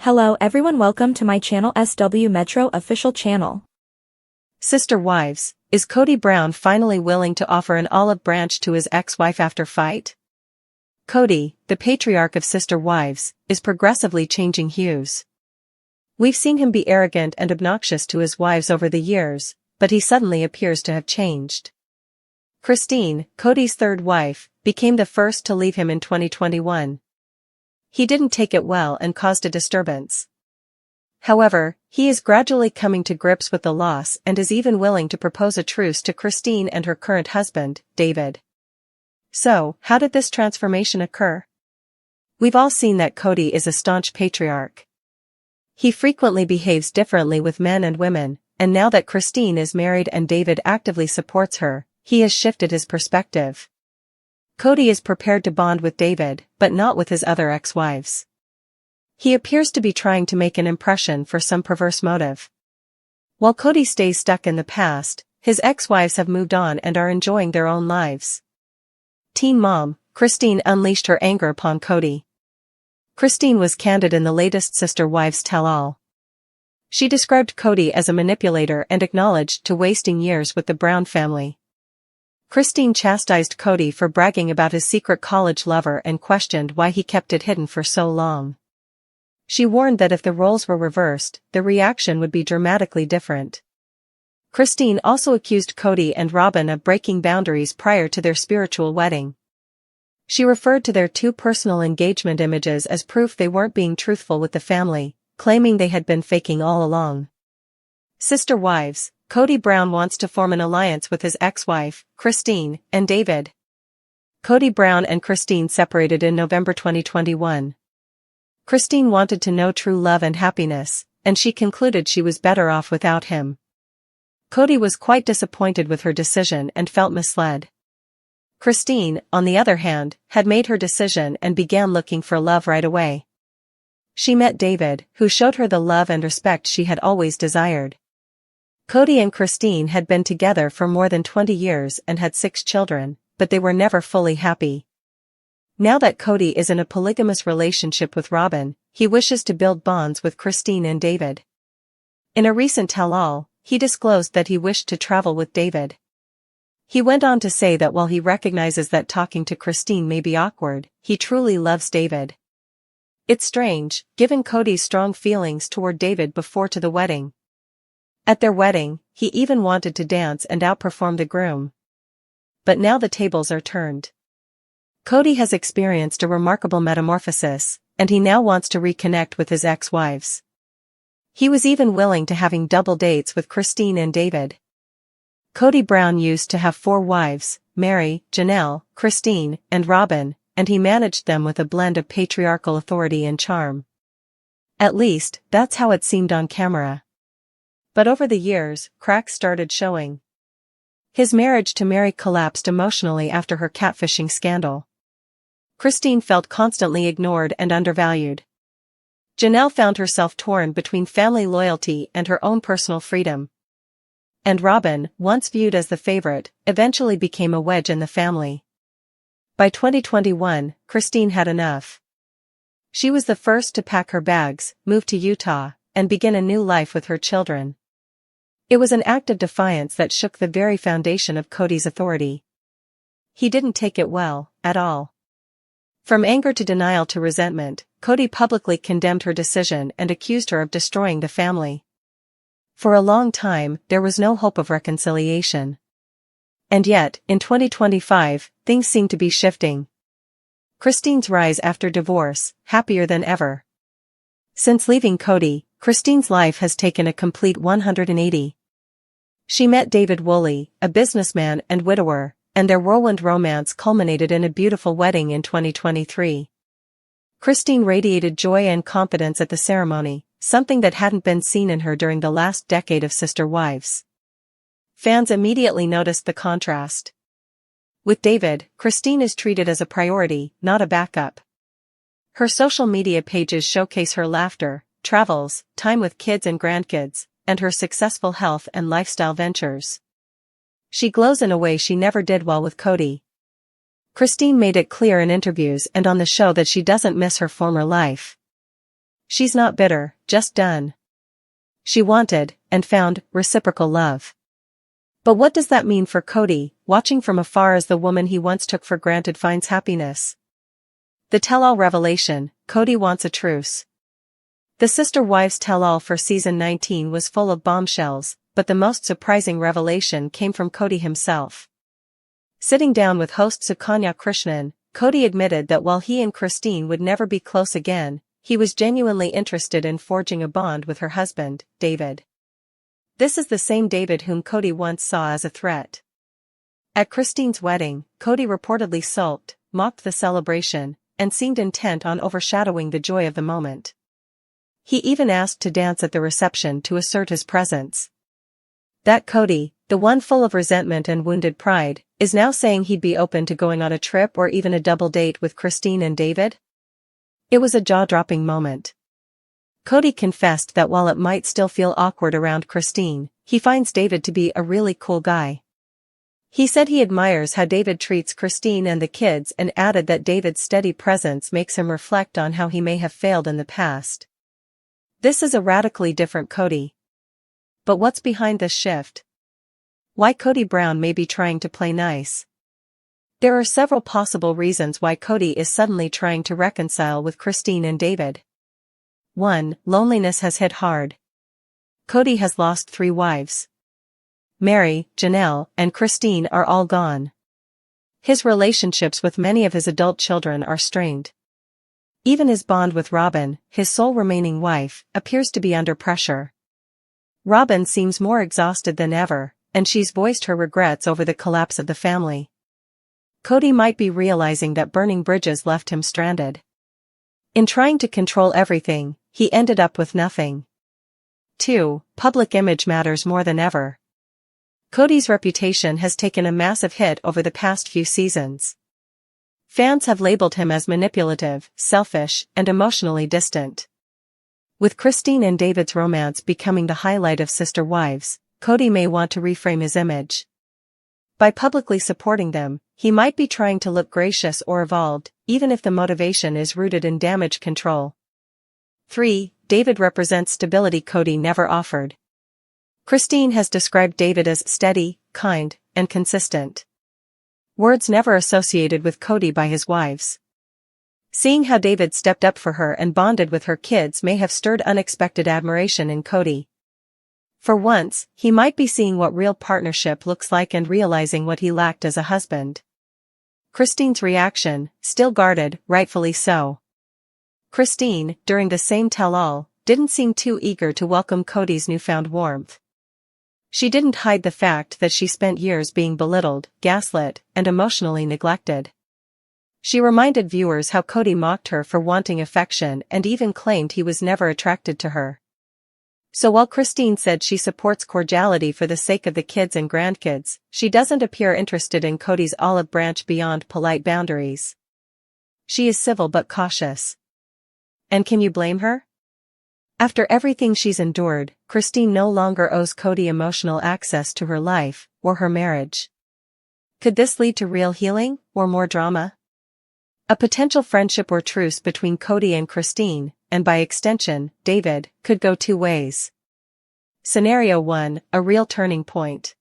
Hello everyone, welcome to my channel SW Metro official channel. Sister Wives, is Kody Brown finally willing to offer an olive branch to his ex-wife after fight? Kody, the patriarch of Sister Wives, is progressively changing hues. We've seen him be arrogant and obnoxious to his wives over the years, but he suddenly appears to have changed. Christine, Kody's third wife, became the first to leave him in 2021. He didn't take it well and caused a disturbance. However, he is gradually coming to grips with the loss and is even willing to propose a truce to Christine and her current husband, David. So, how did this transformation occur? We've all seen that Kody is a staunch patriarch. He frequently behaves differently with men and women, and now that Christine is married and David actively supports her, he has shifted his perspective. Kody is prepared to bond with David, but not with his other ex-wives. He appears to be trying to make an impression for some perverse motive. While Kody stays stuck in the past, his ex-wives have moved on and are enjoying their own lives. Teen mom, Christine unleashed her anger upon Kody. Christine was candid in the latest Sister Wives tell-all. She described Kody as a manipulator and acknowledged to wasting years with the Brown family. Christine chastised Kody for bragging about his secret college lover and questioned why he kept it hidden for so long. She warned that if the roles were reversed, the reaction would be dramatically different. Christine also accused Kody and Robyn of breaking boundaries prior to their spiritual wedding. She referred to their two personal engagement images as proof they weren't being truthful with the family, claiming they had been faking all along. Sister Wives, Kody Brown wants to form an alliance with his ex-wife, Christine, and David. Kody Brown and Christine separated in November 2021. Christine wanted to know true love and happiness, and she concluded she was better off without him. Kody was quite disappointed with her decision and felt misled. Christine, on the other hand, had made her decision and began looking for love right away. She met David, who showed her the love and respect she had always desired. Kody and Christine had been together for more than 20 years and had 6 children, but they were never fully happy. Now that Kody is in a polygamous relationship with Robyn, he wishes to build bonds with Christine and David. In a recent tell-all, he disclosed that he wished to travel with David. He went on to say that while he recognizes that talking to Christine may be awkward, he truly loves David. It's strange, given Kody's strong feelings toward David before the wedding. At their wedding, he even wanted to dance and outperform the groom. But now the tables are turned. Kody has experienced a remarkable metamorphosis, and he now wants to reconnect with his ex-wives. He was even willing to having double dates with Christine and David. Kody Brown used to have 4 wives, Mary, Janelle, Christine, and Robyn, and he managed them with a blend of patriarchal authority and charm. At least, that's how it seemed on camera. But over the years, cracks started showing. His marriage to Mary collapsed emotionally after her catfishing scandal. Christine felt constantly ignored and undervalued. Janelle found herself torn between family loyalty and her own personal freedom. And Robyn, once viewed as the favorite, eventually became a wedge in the family. By 2021, Christine had enough. She was the first to pack her bags, move to Utah, and begin a new life with her children. It was an act of defiance that shook the very foundation of Kody's authority. He didn't take it well, at all. From anger to denial to resentment, Kody publicly condemned her decision and accused her of destroying the family. For a long time, there was no hope of reconciliation. And yet, in 2025, things seem to be shifting. Christine's rise after divorce, happier than ever. Since leaving Kody, Christine's life has taken a complete 180. She met David Woolley, a businessman and widower, and their whirlwind romance culminated in a beautiful wedding in 2023. Christine radiated joy and confidence at the ceremony, something that hadn't been seen in her during the last decade of Sister Wives. Fans immediately noticed the contrast. With David, Christine is treated as a priority, not a backup. Her social media pages showcase her laughter, travels, time with kids and grandkids, and her successful health and lifestyle ventures. She glows in a way she never did while with Kody. Christine made it clear in interviews and on the show that she doesn't miss her former life. She's not bitter, just done. She wanted, and found, reciprocal love. But what does that mean for Kody, watching from afar as the woman he once took for granted finds happiness? The tell-all revelation: Kody wants a truce. The Sister Wives tell-all for season 19 was full of bombshells, but the most surprising revelation came from Kody himself. Sitting down with host Sukanya Krishnan, Kody admitted that while he and Christine would never be close again, he was genuinely interested in forging a bond with her husband, David. This is the same David whom Kody once saw as a threat. At Christine's wedding, Kody reportedly sulked, mocked the celebration, and seemed intent on overshadowing the joy of the moment. He even asked to dance at the reception to assert his presence. That Kody, the one full of resentment and wounded pride, is now saying he'd be open to going on a trip or even a double date with Christine and David? It was a jaw-dropping moment. Kody confessed that while it might still feel awkward around Christine, he finds David to be a really cool guy. He said he admires how David treats Christine and the kids and added that David's steady presence makes him reflect on how he may have failed in the past. This is a radically different Kody. But what's behind this shift? Why Kody Brown may be trying to play nice? There are several possible reasons why Kody is suddenly trying to reconcile with Christine and David. 1. Loneliness has hit hard. Kody has lost 3 wives. Mary, Janelle, and Christine are all gone. His relationships with many of his adult children are strained. Even his bond with Robyn, his sole remaining wife, appears to be under pressure. Robyn seems more exhausted than ever, and she's voiced her regrets over the collapse of the family. Kody might be realizing that burning bridges left him stranded. In trying to control everything, he ended up with nothing. 2. Public image matters more than ever. Kody's reputation has taken a massive hit over the past few seasons. Fans have labeled him as manipulative, selfish, and emotionally distant. With Christine and David's romance becoming the highlight of Sister Wives, Kody may want to reframe his image. By publicly supporting them, he might be trying to look gracious or evolved, even if the motivation is rooted in damage control. 3. David represents stability Kody never offered. Christine has described David as steady, kind, and consistent. Words never associated with Kody by his wives. Seeing how David stepped up for her and bonded with her kids may have stirred unexpected admiration in Kody. For once, he might be seeing what real partnership looks like and realizing what he lacked as a husband. Christine's reaction, still guarded, rightfully so. Christine, during the same tell-all, didn't seem too eager to welcome Kody's newfound warmth. She didn't hide the fact that she spent years being belittled, gaslit, and emotionally neglected. She reminded viewers how Kody mocked her for wanting affection and even claimed he was never attracted to her. So while Christine said she supports cordiality for the sake of the kids and grandkids, she doesn't appear interested in Kody's olive branch beyond polite boundaries. She is civil but cautious. And can you blame her? After everything she's endured, Christine no longer owes Kody emotional access to her life, or her marriage. Could this lead to real healing, or more drama? A potential friendship or truce between Kody and Christine, and by extension, David, could go 2 ways. Scenario 1, a real turning point.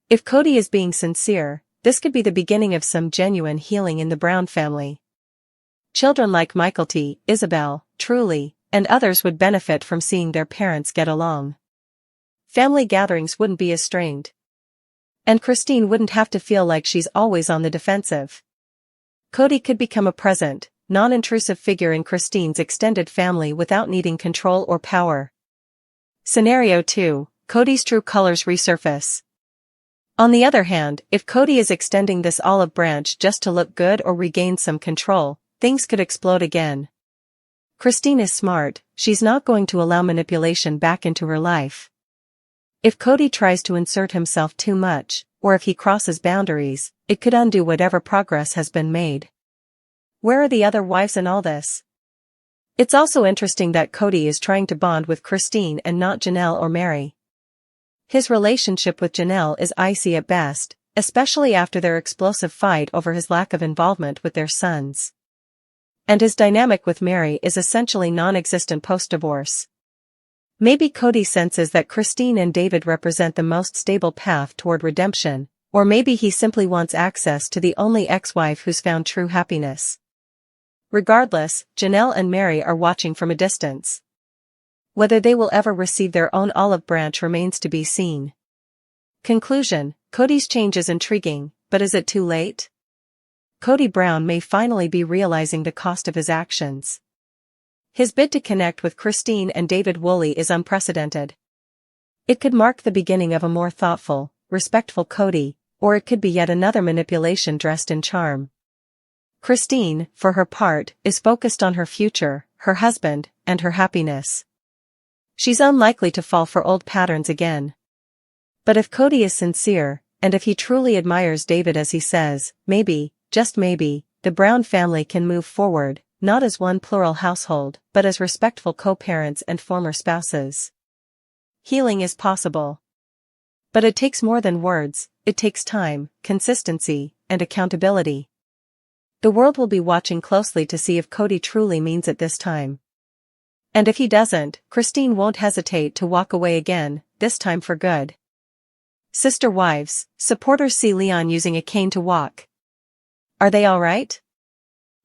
If Kody is being sincere, this could be the beginning of some genuine healing in the Brown family. Children like Michael T., Isabel, Truly, and others would benefit from seeing their parents get along. Family gatherings wouldn't be as strained. And Christine wouldn't have to feel like she's always on the defensive. Kody could become a present, non-intrusive figure in Christine's extended family without needing control or power. Scenario 2, Kody's true colors resurface. On the other hand, if Kody is extending this olive branch just to look good or regain some control, things could explode again. Christine is smart, she's not going to allow manipulation back into her life. If Kody tries to insert himself too much, or if he crosses boundaries, it could undo whatever progress has been made. Where are the other wives in all this? It's also interesting that Kody is trying to bond with Christine and not Janelle or Mary. His relationship with Janelle is icy at best, especially after their explosive fight over his lack of involvement with their sons. And his dynamic with Mary is essentially non-existent post-divorce. Maybe Kody senses that Christine and David represent the most stable path toward redemption, or maybe he simply wants access to the only ex-wife who's found true happiness. Regardless, Janelle and Mary are watching from a distance. Whether they will ever receive their own olive branch remains to be seen. Conclusion: Kody's change is intriguing, but is it too late? Kody Brown may finally be realizing the cost of his actions. His bid to connect with Christine and David Woolley is unprecedented. It could mark the beginning of a more thoughtful, respectful Kody, or it could be yet another manipulation dressed in charm. Christine, for her part, is focused on her future, her husband, and her happiness. She's unlikely to fall for old patterns again. But if Kody is sincere, and if he truly admires David as he says, maybe, just maybe, the Brown family can move forward, not as one plural household, but as respectful co-parents and former spouses. Healing is possible. But it takes more than words, it takes time, consistency, and accountability. The world will be watching closely to see if Kody truly means it this time. And if he doesn't, Christine won't hesitate to walk away again, this time for good. Sister wives, supporters see Leon using a cane to walk. Are they alright?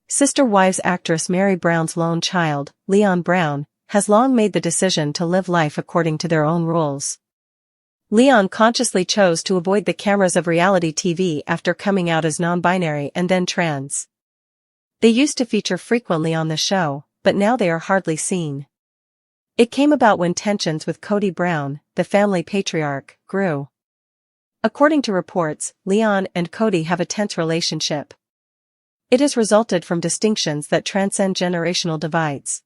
Sister Wives actress Mary Brown's lone child, Leon Brown, has long made the decision to live life according to their own rules. Leon consciously chose to avoid the cameras of reality TV after coming out as non-binary and then trans. They used to feature frequently on the show, but now they are hardly seen. It came about when tensions with Kody Brown, the family patriarch, grew. According to reports, Leon and Kody have a tense relationship. It has resulted from distinctions that transcend generational divides.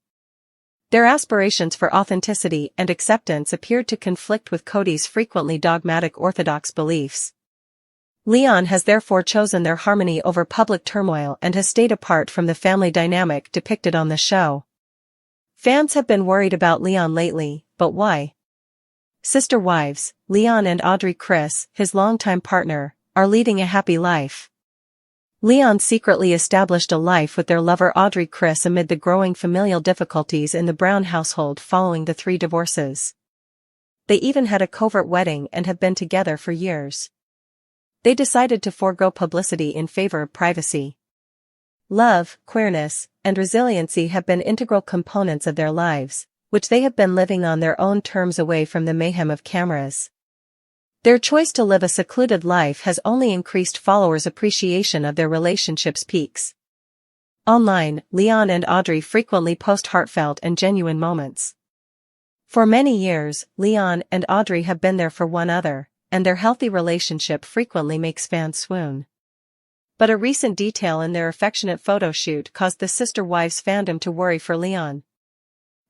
Their aspirations for authenticity and acceptance appeared to conflict with Kody's frequently dogmatic orthodox beliefs. Leon has therefore chosen their harmony over public turmoil and has stayed apart from the family dynamic depicted on the show. Fans have been worried about Leon lately, but why? Sister wives, Leon and Audrey Chris, his longtime partner, are leading a happy life. Leon secretly established a life with their lover Audrey Chris amid the growing familial difficulties in the Brown household following the 3 divorces. They even had a covert wedding and have been together for years. They decided to forego publicity in favor of privacy. Love, queerness, and resiliency have been integral components of their lives, which they have been living on their own terms away from the mayhem of cameras. Their choice to live a secluded life has only increased followers' appreciation of their relationship's peaks. Online, Leon and Audrey frequently post heartfelt and genuine moments. For many years, Leon and Audrey have been there for one another, and their healthy relationship frequently makes fans swoon. But a recent detail in their affectionate photo shoot caused the Sister Wives fandom to worry for Leon.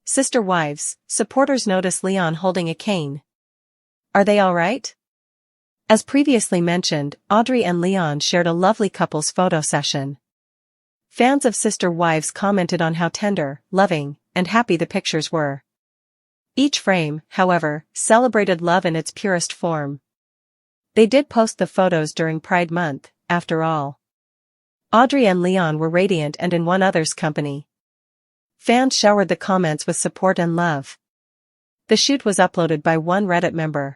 Sister Wives, supporters notice Leon holding a cane. Are they alright? As previously mentioned, Audrey and Leon shared a lovely couples photo session. Fans of Sister Wives commented on how tender, loving, and happy the pictures were. Each frame, however, celebrated love in its purest form. They did post the photos during Pride Month, after all. Audrey and Leon were radiant and in one another's company. Fans showered the comments with support and love. The shoot was uploaded by one Reddit member.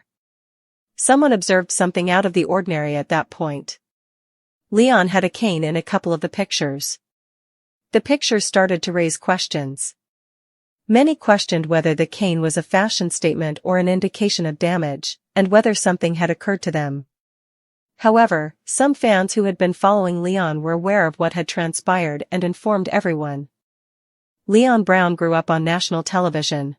Someone observed something out of the ordinary at that point. Leon had a cane in a couple of the pictures. The pictures started to raise questions. Many questioned whether the cane was a fashion statement or an indication of damage, and whether something had occurred to them. However, some fans who had been following Leon were aware of what had transpired and informed everyone. Leon Brown grew up on national television.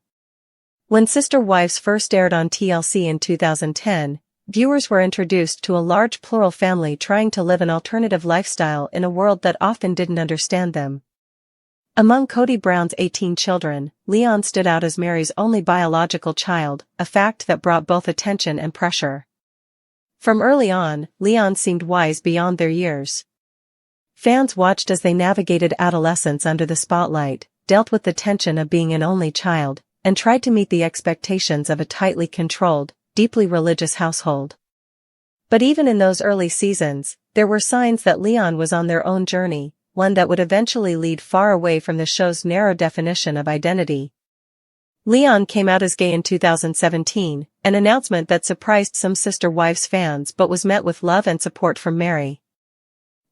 When Sister Wives first aired on TLC in 2010, viewers were introduced to a large plural family trying to live an alternative lifestyle in a world that often didn't understand them. Among Kody Brown's 18 children, Leon stood out as Mary's only biological child, a fact that brought both attention and pressure. From early on, Leon seemed wise beyond their years. Fans watched as they navigated adolescence under the spotlight, dealt with the tension of being an only child, and tried to meet the expectations of a tightly controlled, deeply religious household. But even in those early seasons, there were signs that Leon was on their own journey, one that would eventually lead far away from the show's narrow definition of identity. Leon came out as gay in 2017, an announcement that surprised some Sister Wives fans but was met with love and support from Mary.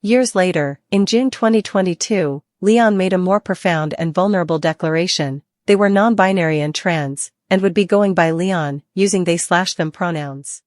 Years later, in June 2022, Leon made a more profound and vulnerable declaration: they were non-binary and trans, and would be going by Leon, using they/them pronouns.